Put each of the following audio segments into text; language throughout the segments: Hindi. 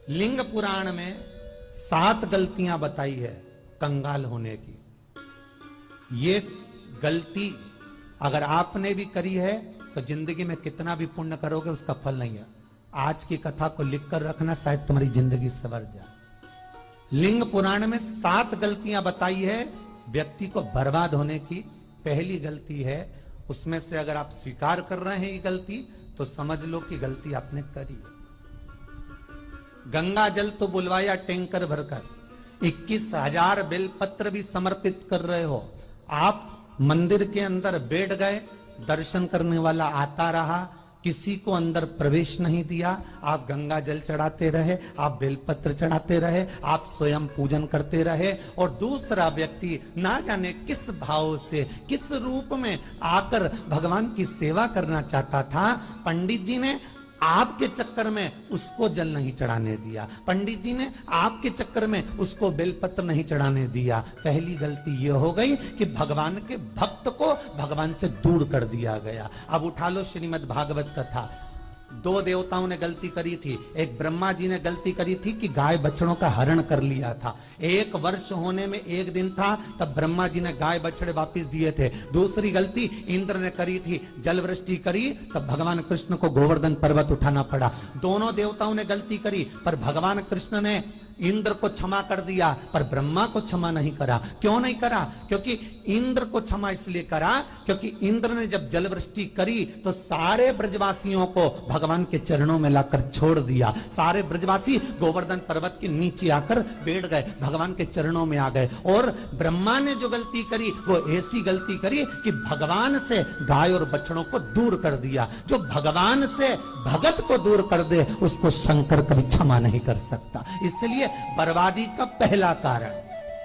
लिंग पुराण में 7 गलतियां बताई है कंगाल होने की। ये गलती अगर आपने भी करी है तो जिंदगी में कितना भी पुण्य करोगे उसका फल नहीं है। आज की कथा को लिखकर रखना, शायद तुम्हारी जिंदगी संवर जाए। लिंग पुराण में 7 गलतियां बताई है व्यक्ति को बर्बाद होने की। पहली गलती है, उसमें से अगर आप स्वीकार कर रहे हैं ये गलती तो समझ लो कि गलती आपने करी है। गंगा जल तो बुलवाया टैंकर भरकर, 21,000 बेलपत्र भी समर्पित कर रहे हो। आप मंदिर के अंदर बैठ गए, दर्शन करने वाला आता रहा, किसी को अंदर प्रवेश नहीं दिया। आप गंगा जल चढ़ाते रहे, आप बेलपत्र चढ़ाते रहे, आप स्वयं पूजन करते रहे, और दूसरा व्यक्ति ना जाने किस भाव से, किस रूप में आकर भगवान की सेवा करना चाहता था। पंडित जी ने आपके चक्कर में उसको जल नहीं चढ़ाने दिया, पंडित जी ने आपके चक्कर में उसको बेलपत्र नहीं चढ़ाने दिया। पहली गलती यह हो गई कि भगवान के भक्त को भगवान से दूर कर दिया गया। अब उठा लो श्रीमद् भागवत कथा। 2 देवताओं ने गलती करी थी। एक ब्रह्मा जी ने गलती करी थी कि गाय बछड़ों का हरण कर लिया था। 1 वर्ष होने में 1 दिन था तब ब्रह्मा जी ने गाय बछड़े वापस दिए थे। दूसरी गलती इंद्र ने करी थी, जल वृष्टि करी तब भगवान कृष्ण को गोवर्धन पर्वत उठाना पड़ा। दोनों देवताओं ने गलती करी, पर भगवान कृष्ण ने इंद्र को क्षमा कर दिया पर ब्रह्मा को क्षमा नहीं करा। क्यों नहीं करा? क्योंकि इंद्र को क्षमा इसलिए करा क्योंकि इंद्र ने जब जलवृष्टि करी तो सारे ब्रजवासियों को भगवान के चरणों में लाकर छोड़ दिया। सारे ब्रजवासी गोवर्धन पर्वत के नीचे आकर बैठ गए, भगवान के चरणों में आ गए। और ब्रह्मा ने जो गलती करी वो ऐसी गलती करी कि भगवान से गाय और बछड़ों को दूर कर दिया। जो भगवान से भगत को दूर कर दे उसको शंकर कभी क्षमा नहीं कर सकता। इसलिए बर्बादी का पहला कारण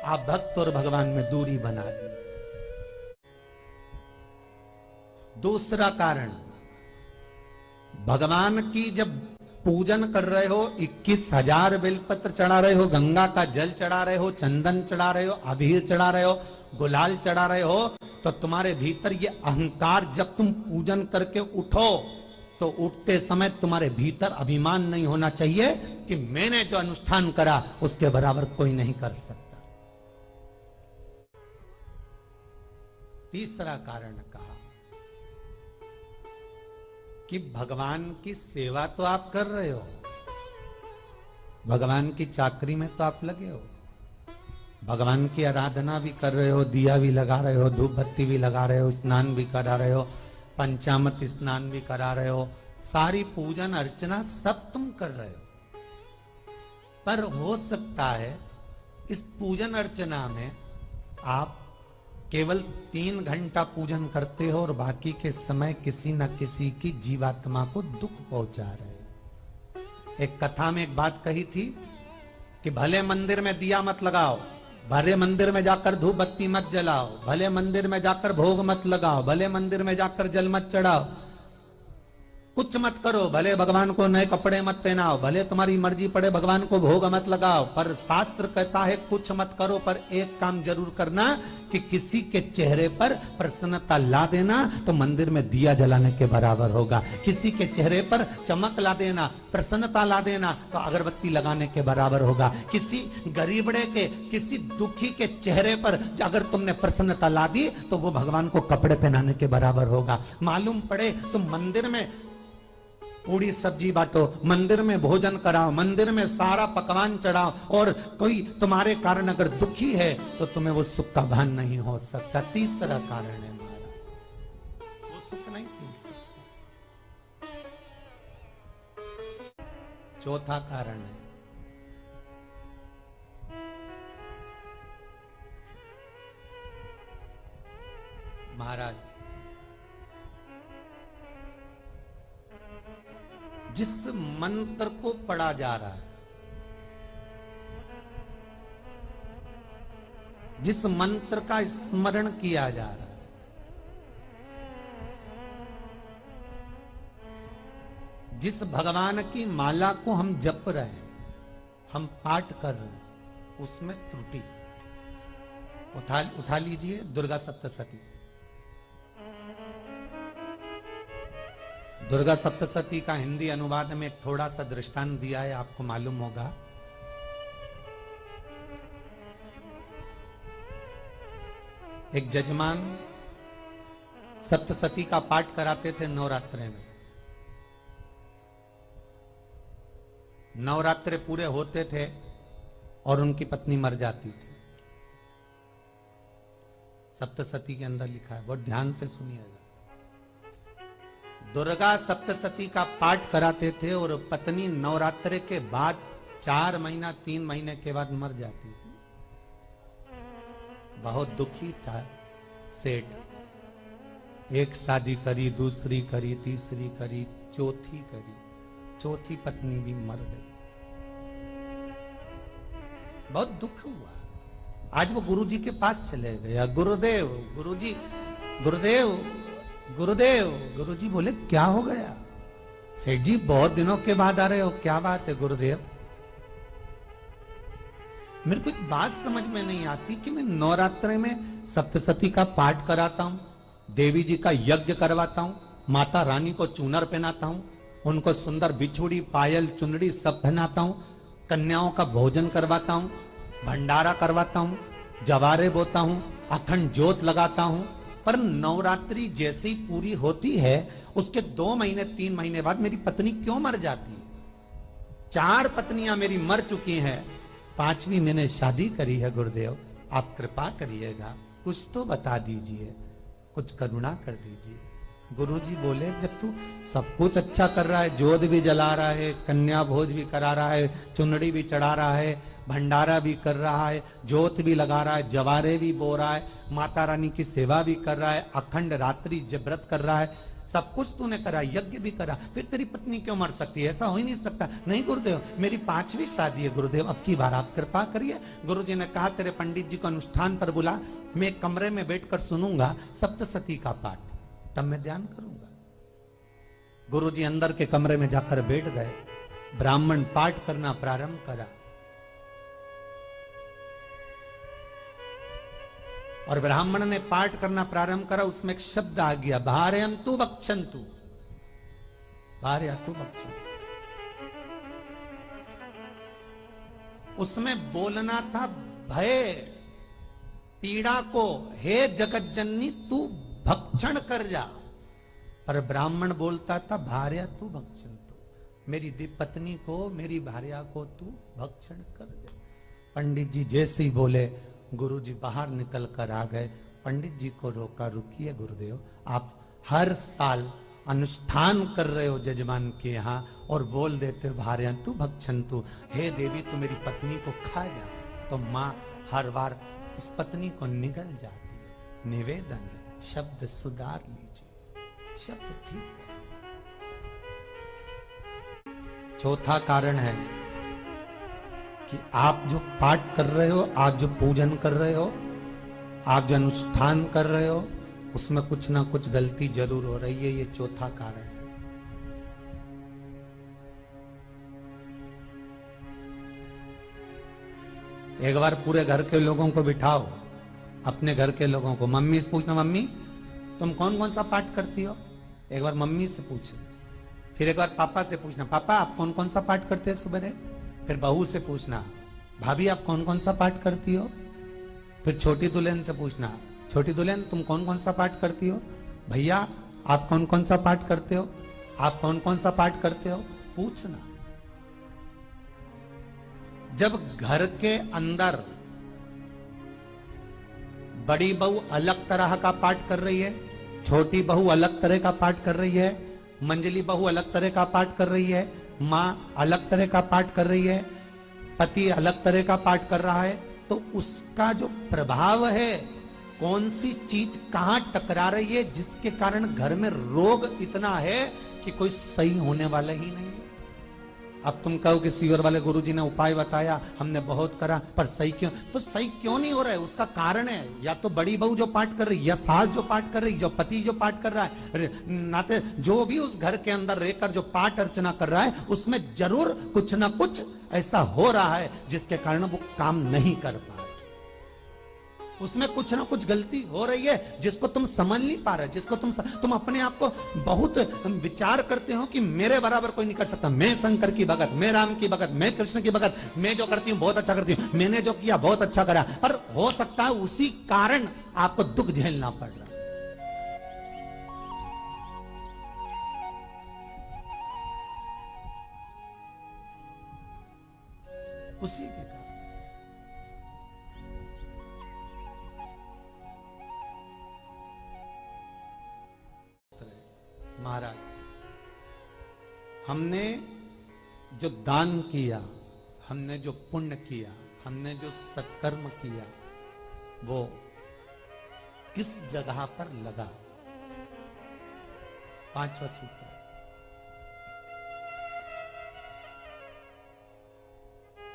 आप भक्त और भगवान में दूरी बना दी। दूसरा कारण, भगवान की जब पूजन कर रहे हो, 21,000 बेलपत्र चढ़ा रहे हो, गंगा का जल चढ़ा रहे हो, चंदन चढ़ा रहे हो, अबीर चढ़ा रहे हो, गुलाल चढ़ा रहे हो, तो तुम्हारे भीतर ये अहंकार, जब तुम पूजन करके उठो तो उठते समय तुम्हारे भीतर अभिमान नहीं होना चाहिए कि मैंने जो अनुष्ठान करा उसके बराबर कोई नहीं कर सकता। तीसरा कारण कहा कि भगवान की सेवा तो आप कर रहे हो, भगवान की चाकरी में तो आप लगे हो, भगवान की आराधना भी कर रहे हो, दिया भी लगा रहे हो, धूप बत्ती भी लगा रहे हो, स्नान भी करा रहे हो, पंचामृत स्नान भी करा रहे हो, सारी पूजन अर्चना सब तुम कर रहे हो। पर हो सकता है इस पूजन अर्चना में आप केवल 3 घंटा पूजन करते हो और बाकी के समय किसी न किसी की जीवात्मा को दुख पहुंचा रहे हो। एक कथा में एक बात कही थी कि भले मंदिर में दिया मत लगाओ, भले मंदिर में जाकर धूप बत्ती मत जलाओ, भले मंदिर में जाकर भोग मत लगाओ, भले मंदिर में जाकर जल मत चढ़ाओ, कुछ मत करो, भले भगवान को नए कपड़े मत पहनाओ, भले तुम्हारी मर्जी पड़े भगवान को भोग मत लगाओ, पर शास्त्र कहता है कुछ मत करो, पर एक काम जरूर करना कि किसी के चेहरे पर प्रसन्नता ला देना तो मंदिर में दिया जलाने के बराबर होगा। किसी के चेहरे पर चमक ला देना, प्रसन्नता ला देना तो अगरबत्ती लगाने के बराबर होगा। किसी गरीबड़े के, किसी दुखी के चेहरे पर अगर तुमने प्रसन्नता ला दी तो वो भगवान को कपड़े पहनाने के बराबर होगा। मालूम पड़े तुम मंदिर में पूरी सब्जी बांटो, मंदिर में भोजन कराओ, मंदिर में सारा पकवान चढ़ाओ, और कोई तुम्हारे कारण अगर दुखी है तो तुम्हें वो सुख का भान नहीं हो सकता। तीसरा कारण है हमारा, वो सुख नहीं पी सकता। चौथा कारण है महाराज, जिस मंत्र को पढ़ा जा रहा है, जिस मंत्र का स्मरण किया जा रहा है, जिस भगवान की माला को हम जप रहे हैं, हम पाठ कर रहे हैं, उसमें त्रुटि। उठा लीजिए दुर्गा सप्तशती। दुर्गा सप्तशती का हिंदी अनुवाद में एक थोड़ा सा दृष्टांत दिया है, आपको मालूम होगा। एक जजमान सप्तशती का पाठ कराते थे नवरात्रे में। नवरात्रे पूरे होते थे और उनकी पत्नी मर जाती थी। सप्तशती के अंदर लिखा है, बहुत ध्यान से सुनिएगा। दुर्गा सप्तशती का पाठ कराते थे और पत्नी नवरात्रे के बाद 4 महीना 3 महीने के बाद मर जाती थी। बहुत दुखी था सेठ। एक शादी करी, दूसरी करी, तीसरी करी, चौथी करी, चौथी पत्नी भी मर गई। बहुत दुख हुआ। आज वो गुरुजी के पास चले गया, गुरुदेव, गुरुजी, गुरुदेव, गुरुदेव। गुरुजी बोले क्या हो गया? सेठ जी बहुत दिनों के बाद आ रहे हो, क्या बात है गुरुदेव? मेरे को एक बात समझ में नहीं आती कि मैं नवरात्रे में सप्तशती का पाठ कराता हूं, देवी जी का यज्ञ करवाता हूं, माता रानी को चूनर पहनाता हूं, उनको सुंदर बिछुड़ी, पायल, चुनरी सब पहनाता हूं, कन्याओं का भोजन करवाता हूं, भंडारा करवाता हूं, जवारे बोता हूं, अखंड ज्योत लगाता हूं, पर नवरात्रि जैसी पूरी होती है उसके 2 महीने 3 महीने बाद मेरी पत्नी क्यों मर जाती है? 4 पत्नियां मेरी मर चुकी हैं, 5वीं मैंने शादी करी है। गुरुदेव आप कृपा करिएगा, कुछ तो बता दीजिए, कुछ करुणा कर दीजिए। गुरुजी बोले जब तू सब कुछ अच्छा कर रहा है, जोत भी जला रहा है, कन्या भोज भी करा रहा है, चुनड़ी भी चढ़ा रहा है, भंडारा भी कर रहा है, जोत भी लगा रहा है, जवारे भी बो रहा है, माता रानी की सेवा भी कर रहा है, अखंड रात्रि व्रत कर रहा है, सब कुछ तूने करा, यज्ञ भी करा, फिर तेरी पत्नी क्यों मर सकती है? ऐसा हो ही नहीं सकता। नहीं गुरुदेव, मेरी 5वीं शादी है गुरुदेव, अब की बार आप कृपा करिए। गुरुजी ने कहा तेरे पंडित जी को अनुष्ठान पर बुला, मैं कमरे में बैठकर सुनूंगा सप्तशती का पाठ, तब मैं ध्यान करूंगा। गुरुजी अंदर के कमरे में जाकर बैठ गए, ब्राह्मण पाठ करना प्रारंभ करा और ब्राह्मण ने पाठ करना प्रारंभ करा। उसमें एक शब्द आ गया, भारयंतु बक्षंतु, भारयंतु बक्षंतु। उसमें बोलना था भय पीड़ा को, हे जगत जननी तू भक्षण कर जा, पर ब्राह्मण बोलता था भार्या तू भक्षण तू, मेरी पत्नी को, मेरी भार्या को तू भक्षण कर दे। पंडित जी जैसे ही बोले गुरुजी बाहर निकल कर आ गए। पंडित जी को रोका, रुकिए गुरुदेव, आप हर साल अनुष्ठान कर रहे हो जजमान के यहाँ और बोल देते हो भार्या तू भक्षण तू, हे देवी तू मेरी पत्नी को खा जा, तो माँ हर बार उस पत्नी को निगल जाती है। निवेदन है, शब्द सुधार लीजिए, शब्द ठीक है। चौथा कारण है कि आप जो पाठ कर रहे हो, आप जो पूजन कर रहे हो, आप जो अनुष्ठान कर रहे हो, उसमें कुछ ना कुछ गलती जरूर हो रही है। ये चौथा कारण है। एक बार पूरे घर के लोगों को बिठाओ, अपने घर के लोगों को, मम्मी से पूछना, मम्मी तुम कौन कौन सा पाठ करती हो? एक बार मम्मी से पूछना। फिर एक बार पापा से पूछना, पापा आप कौन कौन सा पाठ करते हैं सुबह? फिर बहू से पूछना, भाभी आप कौन कौन सा पाठ करती हो? फिर छोटी दुल्हन से पूछना, छोटी दुल्हन तुम कौन कौन सा पाठ करती हो? भैया आप कौन कौन सा पाठ करते हो? आप कौन कौन सा पाठ करते हो? पूछना। जब घर के अंदर बड़ी बहू अलग तरह का पाठ कर रही है, छोटी बहू अलग तरह का पाठ कर रही है, मंजली बहू अलग तरह का पाठ कर रही है, माँ अलग तरह का पाठ कर रही है, पति अलग तरह का पाठ कर रहा है, तो उसका जो प्रभाव है, कौन सी चीज कहां टकरा रही है, जिसके कारण घर में रोग इतना है कि कोई सही होने वाला ही नहीं है। अब तुम कहो कि सीवर वाले गुरुजी ने उपाय बताया, हमने बहुत करा, पर सही क्यों? तो सही क्यों नहीं हो रहा है? उसका कारण है या तो बड़ी बहू जो पाठ कर रही, या सास जो पाठ कर रही, जो पति जो पाठ कर रहा है, नाते जो भी उस घर के अंदर रहकर जो पाठ अर्चना कर रहा है, उसमें जरूर कुछ ना कुछ ऐसा हो रहा है जिसके कारण वो काम नहीं कर पा रहे। उसमें कुछ ना कुछ गलती हो रही है जिसको तुम समझ नहीं पा रहे, जिसको तुम अपने आप को बहुत विचार करते हो कि मेरे बराबर कोई नहीं कर सकता, मैं शंकर की भगत, मैं राम की भगत, मैं कृष्ण की भगत, मैं जो करती हूँ बहुत अच्छा करती हूँ, मैंने जो किया बहुत अच्छा करा। पर हो सकता है उसी कारण आपको दुख झेलना पड़ रहा, उसी के कारण। महाराज, हमने जो दान किया, हमने जो पुण्य किया, हमने जो सत्कर्म किया, वो किस जगह पर लगा? पांचवा सूत्र,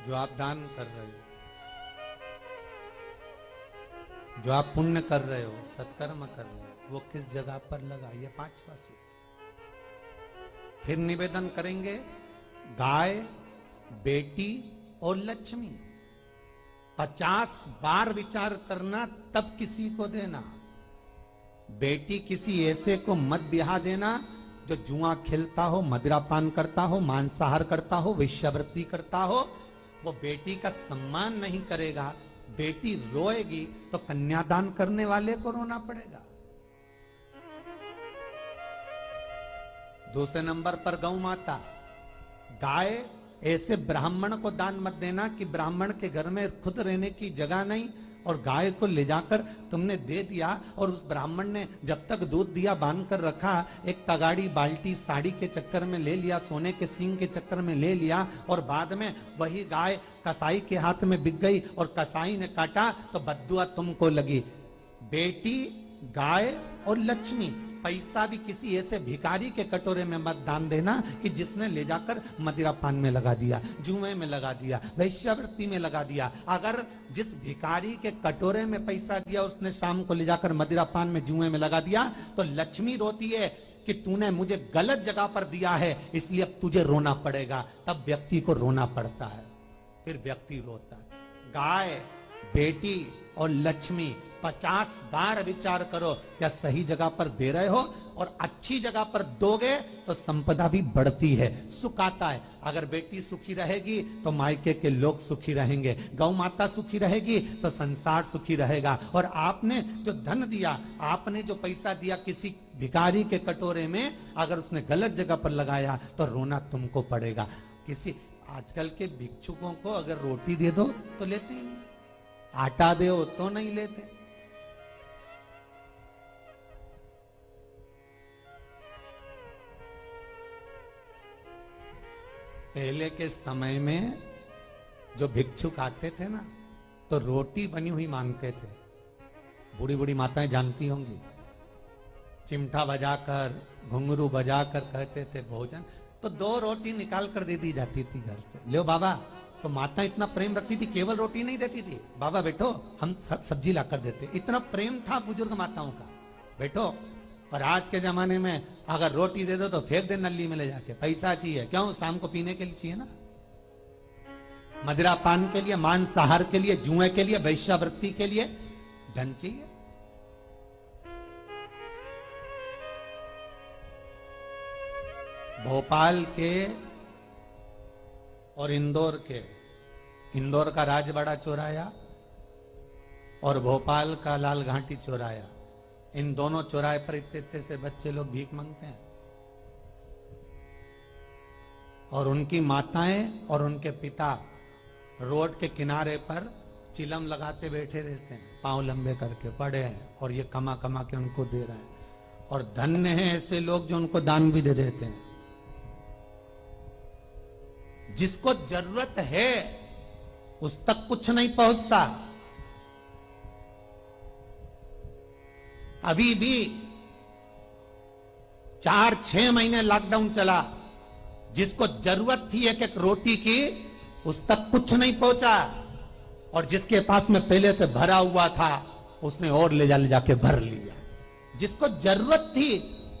जो आप दान कर रहे हो, जो आप पुण्य कर रहे हो, सत्कर्म कर रहे हो, वो किस जगह पर लगा? ये पांचवा सूत्र। फिर निवेदन करेंगे, गाय, बेटी और लक्ष्मी 50 बार विचार करना, तब किसी को देना। बेटी किसी ऐसे को मत ब्याह देना जो जुआ खेलता हो, मदिरापान करता हो, मांसाहार करता हो, वेश्यावृत्ति करता हो। वो बेटी का सम्मान नहीं करेगा। बेटी रोएगी तो कन्यादान करने वाले को रोना पड़ेगा। दूसरे नंबर पर गौ माता, गाय ऐसे ब्राह्मण को दान मत देना कि ब्राह्मण के घर में खुद रहने की जगह नहीं और गाय को ले जाकर तुमने दे दिया और उस ब्राह्मण ने जब तक दूध दिया बांध कर रखा, एक तगाड़ी बाल्टी साड़ी के चक्कर में ले लिया, सोने के सींग के चक्कर में ले लिया और बाद में वही गाय कसाई के हाथ में बिक गई और कसाई ने काटा तो बद्दुआ तुमको लगी। बेटी, गाय और लक्ष्मी, पैसा भी किसी ऐसे भिखारी के कटोरे में मत दान देना कि जिसने ले जाकर मदिरापान में लगा दिया, जुए में लगा दिया, वेश्यावृत्ति में लगा दिया। अगर जिस भिखारी के कटोरे में पैसा दिया उसने शाम को ले जाकर मदिरापान में, जुए में लगा दिया, तो लक्ष्मी रोती है कि तूने मुझे गलत जगह पर दिया है, इसलिए अब तुझे रोना पड़ेगा। तब व्यक्ति को रोना पड़ता है, फिर व्यक्ति रोता है। गाय, बेटी और लक्ष्मी 50 बार विचार करो, क्या सही जगह पर दे रहे हो? और अच्छी जगह पर दोगे तो संपदा भी बढ़ती है, सुख आता है। अगर बेटी सुखी रहेगी तो मायके के लोग सुखी रहेंगे, गौ माता सुखी रहेगी तो संसार सुखी रहेगा। और आपने जो धन दिया, आपने जो पैसा दिया किसी भिखारी के कटोरे में, अगर उसने गलत जगह पर लगाया तो रोना तुमको पड़ेगा। किसी आजकल के भिक्षुकों को अगर रोटी दे दो तो लेते ही नहीं, आटा दो तो नहीं लेते। पहले के समय में जो भिक्षुक आते थे ना, तो रोटी बनी हुई मांगते थे। बूढ़ी बूढ़ी माताएं जानती होंगी, चिमटा बजाकर, घुंघरू बजाकर कहते थे भोजन, तो 2 रोटी निकाल कर दे दी जाती थी घर से। लो बाबा, तो माता इतना प्रेम रखती थी, केवल रोटी नहीं देती थी, बाबा बैठो हम सब्जी लाकर देते। इतना प्रेम था बुजुर्ग माताओं का, बैठो। और आज के जमाने में अगर रोटी दे दो तो फेंक दे नली में ले जाके, पैसा चाहिए। क्यों? शाम को पीने के लिए चाहिए ना, मदिरा पान के लिए, मांसाहार के लिए, जुए के लिए, वैश्यावृत्ति के लिए धन चाहिए। भोपाल के और इंदौर के, इंदौर का राजवाड़ा चौराया और भोपाल का लाल घाटी चौराया, इन दोनों चौराहे पर इतने से बच्चे लोग भीख मांगते हैं और उनकी माताएं और उनके पिता रोड के किनारे पर चिलम लगाते बैठे रहते हैं, पांव लंबे करके पड़े हैं और ये कमा कमा के उनको दे रहे हैं। और धन्य हैं ऐसे लोग जो उनको दान भी दे देते हैं। जिसको जरूरत है उस तक कुछ नहीं पहुंचता। अभी भी 4-6 महीने लॉकडाउन चला, जिसको जरूरत थी एक रोटी की उस तक कुछ नहीं पहुंचा, और जिसके पास में पहले से भरा हुआ था उसने और ले जाके भर लिया। जिसको जरूरत थी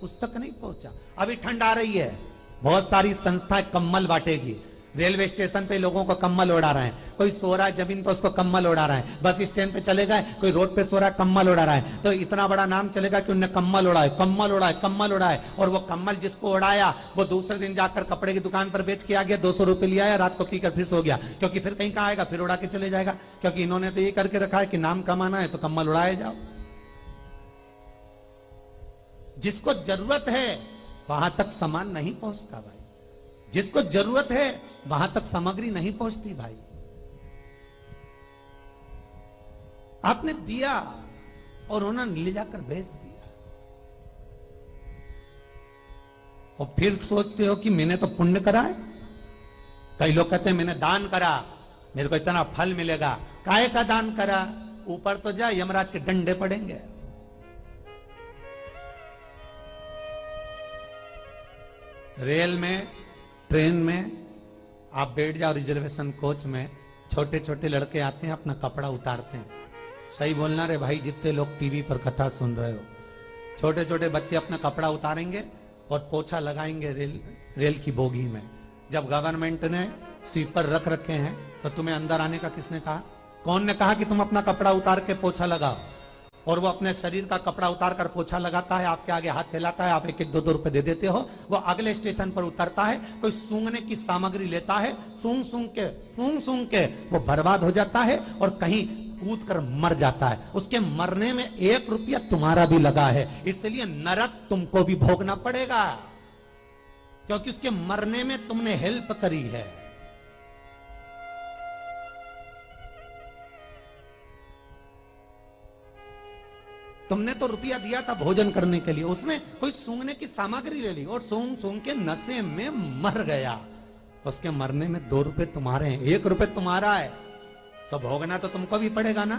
उस तक नहीं पहुंचा। अभी ठंड आ रही है, बहुत सारी संस्थाएं कंबल बांटेगी, रेलवे स्टेशन पे लोगों को कम्बल उड़ा रहे हैं, कोई सो रहा है जमीन पर उसको कम्बल उड़ा रहा है, बस स्टैंड पे चले गए कोई रोड पे सो रहा है कम्बल उड़ा रहा है, तो इतना बड़ा नाम चलेगा कि उनने कम्बल उड़ाए, कम्बल उड़ाए, कम्बल उड़ाए। और वो कम्बल जिसको उड़ाया वो दूसरे दिन जाकर कपड़े की दुकान पर बेच के आ गया, 200 रुपए लिया आया, रात को पीकर फिर सो गया, क्योंकि फिर कहीं कहाँ आएगा, फिर उड़ा के चले जाएगा, क्योंकि इन्होंने तो ये करके रखा है कि नाम कमाना है तो कम्बल उड़ाए जाओ। जिसको जरूरत है वहां तक सामान नहीं पहुंचता भाई, जिसको जरूरत है वहां तक सामग्री नहीं पहुंचती भाई। आपने दिया और उन्होंने ले जाकर बेच दिया, और फिर सोचते हो कि मैंने तो पुण्य करा है। कई लोग कहते हैं मैंने दान करा, मेरे को इतना फल मिलेगा। काहे का दान करा? ऊपर तो जा, यमराज के डंडे पड़ेंगे। रेल में, ट्रेन में आप बैठ जाओ, रिजर्वेशन कोच में छोटे छोटे लड़के आते हैं, अपना कपड़ा उतारते हैं। सही बोलना रे भाई, जितने लोग टीवी पर कथा सुन रहे हो, छोटे छोटे बच्चे अपना कपड़ा उतारेंगे और पोछा लगाएंगे रेल की बोगी में। जब गवर्नमेंट ने स्वीपर रख रखे हैं तो तुम्हें अंदर आने का किसने कहा? कौन ने कहा कि तुम अपना कपड़ा उतार के पोछा लगाओ? और वो अपने शरीर का कपड़ा उतार कर पोछा लगाता है, आपके आगे हाथ फैलाता है, आप एक एक 2-2 रुपए दे देते हो, वो अगले स्टेशन पर उतरता है, कोई सूंघने की सामग्री लेता है, सूंघ सूंघ के वो बर्बाद हो जाता है और कहीं कूद कर मर जाता है। उसके मरने में 1 रुपया तुम्हारा भी लगा है, इसलिए नरक तुमको भी भोगना पड़ेगा, क्योंकि उसके मरने में तुमने हेल्प करी है। तुमने तो रुपया दिया था भोजन करने के लिए, उसने कोई सूंघने की सामग्री ले ली और सूंघ सूंघ के नशे में मर गया। उसके मरने में 2 रुपए तुम्हारे हैं, 1 रुपए तुम्हारा है, तो भोगना तो तुमको भी पड़ेगा ना।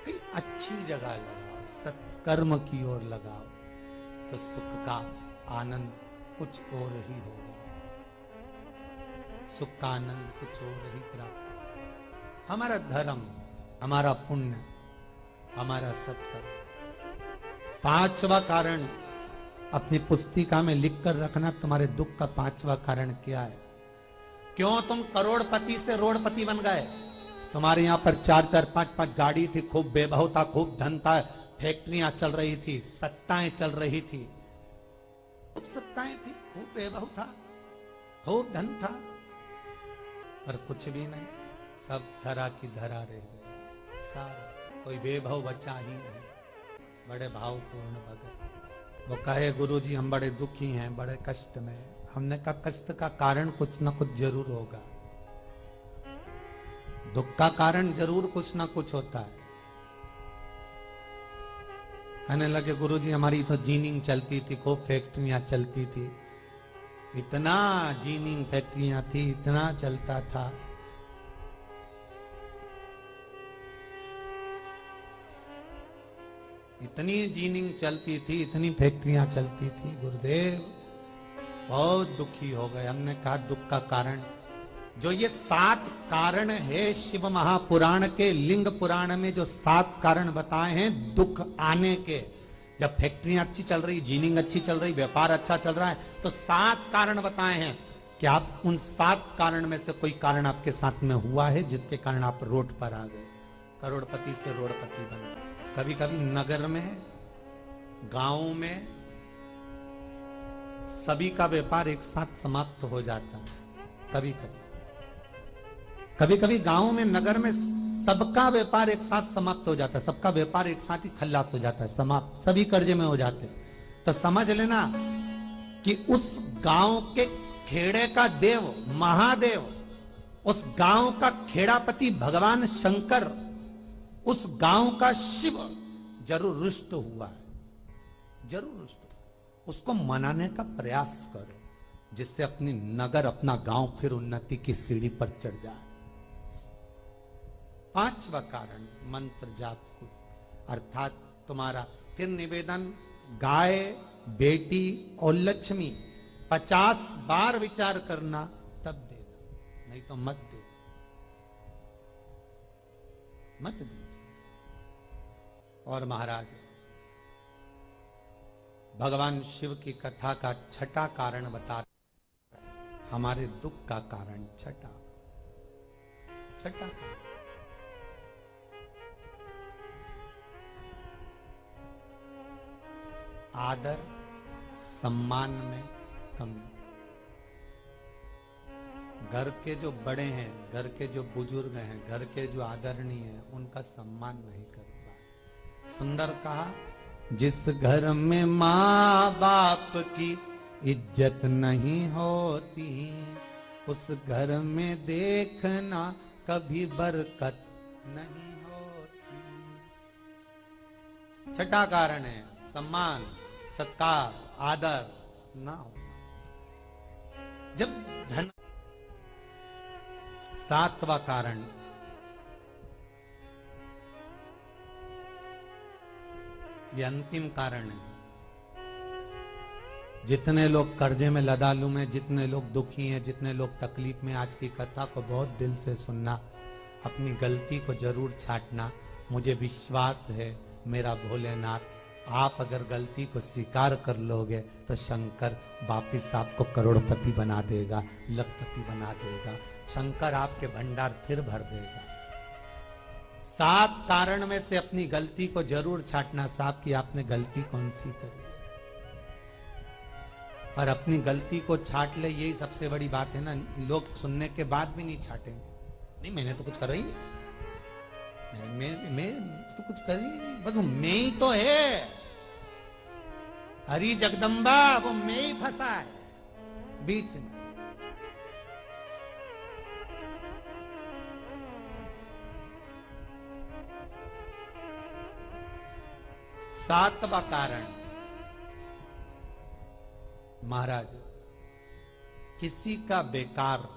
कहीं अच्छी जगह लगाओ, सत्कर्म की ओर लगाओ, तो सुख का आनंद कुछ और ही होगा, सुख का आनंद कुछ और ही प्राप्त होगा। हमारा धर्म, हमारा पुण्य, हमारा सत्कर्म। 5वां कारण अपनी पुस्तिका में लिखकर रखना, तुम्हारे दुख का 5वां कारण क्या है? क्यों तुम करोड़पति से रोड़पति बन गए? तुम्हारे यहां पर 4-4, 5-5 गाड़ी थी, खूब वैभव था, खूब धन था, फैक्ट्रियां चल रही थी, सत्ताएं चल रही थी, खूब सत्ताएं थी, खूब वैभव था, खूब धन था, पर कुछ भी नहीं, सब धरा की धरा रह गए सारा, कोई वैभव बचा ही नहीं। बड़े भावपूर्ण भगत वो कहे, गुरुजी हम बड़े दुखी हैं, बड़े कष्ट में। हमने कहा कष्ट का कारण कुछ ना कुछ जरूर होगा, दुख का कारण जरूर कुछ ना कुछ होता है। कहने लगे गुरुजी हमारी तो जीनिंग चलती थी, खूब फैक्ट्रियां चलती थी, इतना जीनिंग फैक्ट्रियां थी, इतना चलता था, इतनी जीनिंग चलती थी, इतनी फैक्ट्रियां चलती थी, गुरुदेव बहुत दुखी हो गए। हमने कहा दुख का कारण, जो ये 7 कारण है शिव महापुराण के, लिंग पुराण में जो 7 कारण बताए हैं दुख आने के, जब फैक्ट्रियां अच्छी चल रही, जीनिंग अच्छी चल रही, व्यापार अच्छा चल रहा है, तो 7 कारण बताए हैं कि आप उन 7 कारण में से कोई कारण आपके साथ में हुआ है जिसके कारण आप रोड पर आ गए, करोड़पति से रोडपति बन गए। कभी कभी नगर में, गांव में सभी का व्यापार एक साथ समाप्त हो जाता है। कभी कभी गांव में, नगर में सबका व्यापार एक साथ समाप्त हो जाता है, सबका व्यापार एक साथ ही खल्लास हो जाता है, समाप्त, सभी कर्जे में हो जाते हैं। तो समझ लेना कि उस गांव के खेड़े का देव महादेव, उस गांव का खेड़ापति भगवान शंकर, उस गांव का शिव जरूर रुष्ट हुआ है, जरूर रुष्ट। उसको मनाने का प्रयास करो, जिससे अपनी नगर, अपना गांव फिर उन्नति की सीढ़ी पर चढ़ जाए। 5वां कारण मंत्र जाप को, अर्थात तुम्हारा फिर निवेदन, गाय, बेटी और लक्ष्मी 50 बार विचार करना, तब देना, नहीं तो मत दे, मत दीजिए। और महाराज भगवान शिव की कथा का छठा कारण बता, हमारे दुख का कारण छठा कारण। आदर सम्मान में कमी। घर के जो बड़े हैं, घर के जो बुजुर्ग हैं, घर के जो आदरणीय हैं, उनका सम्मान नहीं कर पाए। सुंदर कहा, जिस घर में माँ बाप की इज्जत नहीं होती, उस घर में देखना कभी बरकत नहीं होती। छठा कारण है सम्मान, सत्कार, आदर ना होना। जब धन। सातवां कारण, ये अंतिम कारण है। जितने लोग कर्जे में, लदालू में, जितने लोग दुखी हैं, जितने लोग तकलीफ में, आज की कथा को बहुत दिल से सुनना, अपनी गलती को जरूर छांटना। मुझे विश्वास है मेरा भोलेनाथ, आप अगर गलती को स्वीकार कर लोगे तो शंकर वापिस आपको करोड़पति बना देगा, लखपति बना देगा। शंकर आपके भंडार फिर भर देगा। 7 कारण में से अपनी गलती को जरूर छांटना। साहब की आपने गलती कौन सी करी, और अपनी गलती को छाट ले, यही सबसे बड़ी बात है ना। लोग सुनने के बाद भी नहीं छाटेंगे। नहीं, मैंने तो कुछ करा ही नहीं, मैं तो कुछ कर ही नहीं, बस मैं ही तो है। हरी जगदम्बा, वो मैं ही फंसा है बीच में। सातवां कारण, महाराज, किसी का बेकार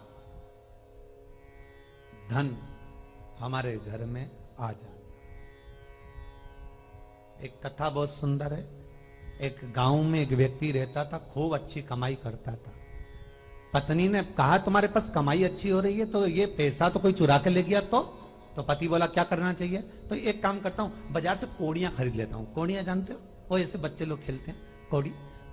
धन हमारे घर में आ जाना। एक कथा बहुत सुंदर है। एक गांव में एक व्यक्ति रहता था, खूब अच्छी कमाई करता था। पत्नी ने कहा, तुम्हारे पास कमाई अच्छी हो रही है तो ये पैसा तो कोई चुरा के ले गया तो पति बोला, क्या करना चाहिए? तो एक काम करता हूं, बाजार से कोड़ियां खरीद लेता हूं। कोड़ियां जानते हो, वो ऐसे बच्चे लोग खेलते हैं,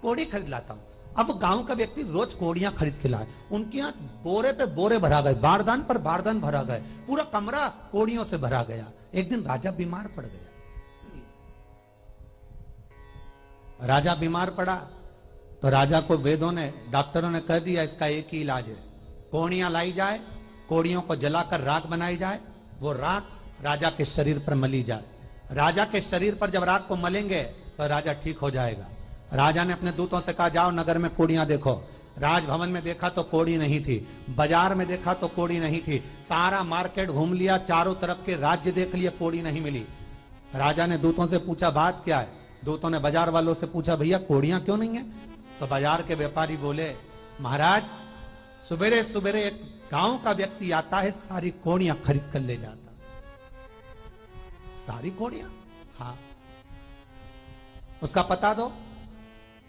कोड़ी खरीद लाता हूं। अब गांव का व्यक्ति रोज कोड़ियां खरीद के लाए। उनके यहाँ बोरे पे बोरे भरा गए, बारदान पर बारदान भरा गए, पूरा कमरा कोड़ियों से भरा गया। एक दिन राजा बीमार पड़ गया। राजा बीमार पड़ा तो राजा को वेदों ने, डॉक्टरों ने कह दिया, इसका एक ही इलाज है, कोड़ियां लाई जाए, कोड़ियों को जलाकर राख बनाई जाए, वो राख राजा के शरीर पर मली जाए। राजा के शरीर पर जब राख को मलेंगे तो राजा ठीक हो जाएगा। राजा ने अपने दूतों से कहा, जाओ नगर में कोड़ियां देखो। राजभवन में देखा तो कोड़ी नहीं थी, बाजार में देखा तो कोड़ी नहीं थी, सारा मार्केट घूम लिया, चारों तरफ के राज्य देख लिया, कोड़ी नहीं मिली। राजा ने दूतों से पूछा, बात क्या है? दूतों ने बाजार वालों से पूछा, भैया कोड़ियां क्यों नहीं है? तो बाजार के व्यापारी बोले, महाराज सुबेरे सुबेरे एक गांव का व्यक्ति आता है, सारी कोड़ियां खरीद कर ले जाता। सारी कोड़ियां? हाँ। उसका पता दो।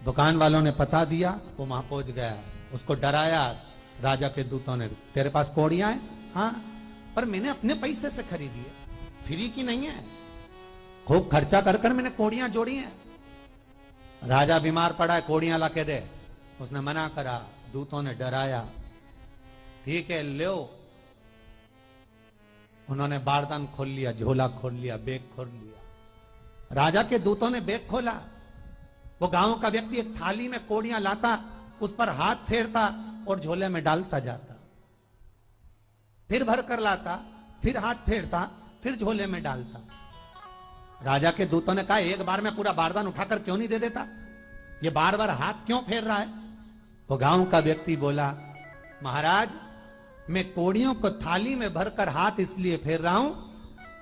दुकान वालों ने पता दिया, वो वहां पहुंच गया, उसको डराया। राजा के दूतों ने, तेरे पास कोड़ियां हैं? हाँ, पर मैंने अपने पैसे से खरीदी है, फ्री की नहीं है, खूब खर्चा कर कर मैंने कोड़ियां जोड़ी हैं। राजा बीमार पड़ा है, कोड़ियां ला के दे। उसने मना करा, दूतों ने डराया, ठीक है लो। उन्होंने बारदान खोल लिया, झोला खोल लिया, बैग खोल लिया। राजा के दूतों ने बैग खोला। वो गांव का व्यक्ति एक थाली में कोड़ियां लाता, उस पर हाथ फेरता और झोले में डालता जाता, फिर भर कर लाता, फिर हाथ फेरता, फिर झोले में डालता। राजा के दूतों ने कहा, एक बार में पूरा बारदान उठाकर क्यों नहीं दे देता? ये बार बार हाथ क्यों फेर रहा है? वो गांव का व्यक्ति बोला, महाराज मैं कोड़ियों को थाली में भरकर हाथ इसलिए फेर रहा हूं,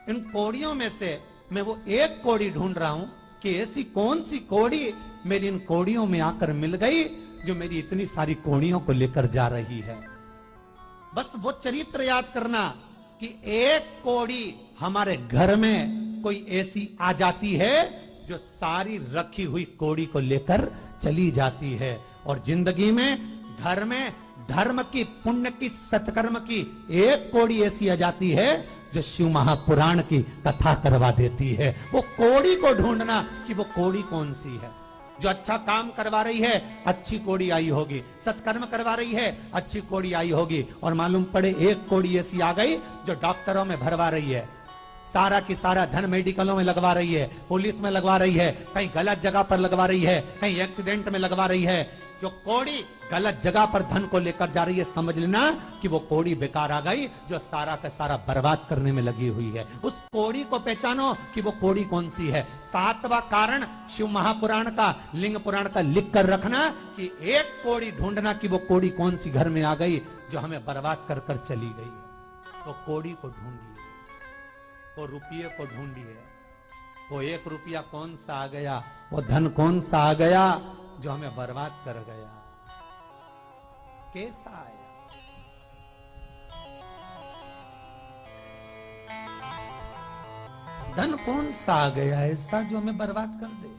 इन कोड़ियों में से मैं वो एक कोड़ी ढूंढ रहा हूं कि ऐसी कौन सी कोड़ी मेरी इन कोड़ियों में आकर मिल गई जो मेरी इतनी सारी कोड़ियों को लेकर जा रही है। बस वो चरित्र याद करना कि एक कोड़ी हमारे घर में कोई ऐसी आ जाती है जो सारी रखी हुई कोड़ी को लेकर चली जाती है। और जिंदगी में, घर में धर्म की, पुण्य की, सत्कर्म की एक कोड़ी ऐसी आ जाती है जो शिव महापुराण की कथा करवा देती है। वो कोड़ी को ढूंढना कि वो कोड़ी कौन सी है। जो अच्छा काम करवा रही है अच्छी कोड़ी आई होगी, सत्कर्म करवा रही है अच्छी कोड़ी आई होगी। और मालूम पड़े एक कोड़ी ऐसी आ गई जो डॉक्टरों में भरवा रही है, सारा की सारा धन मेडिकलों में लगवा रही है, पुलिस में लगवा रही है, कहीं गलत जगह पर लगवा रही है, कहीं एक्सीडेंट में लगवा रही है। जो कोड़ी गलत जगह पर धन को लेकर जा रही है, समझ लेना कि वो कोड़ी बेकार आ गई जो सारा का सारा बर्बाद करने में लगी हुई है। उस कोड़ी को पहचानो कि वो कोड़ी कौन सी है। सातवां कारण शिव महापुराण का, लिंग पुराण का लिख कर रखना कि एक कोड़ी ढूंढना कि वो कोड़ी कौन सी घर में आ गई जो हमें बर्बाद कर कर चली गई है। तो कोड़ी को ढूंढिए, वो रुपये को ढूंढिए, वो 1 रुपया कौन सा आ गया, वो धन कौन सा आ गया जो हमें बर्बाद कर गया, कैसा आया। धन कौन सा आ गया ऐसा जो हमें बर्बाद कर दे।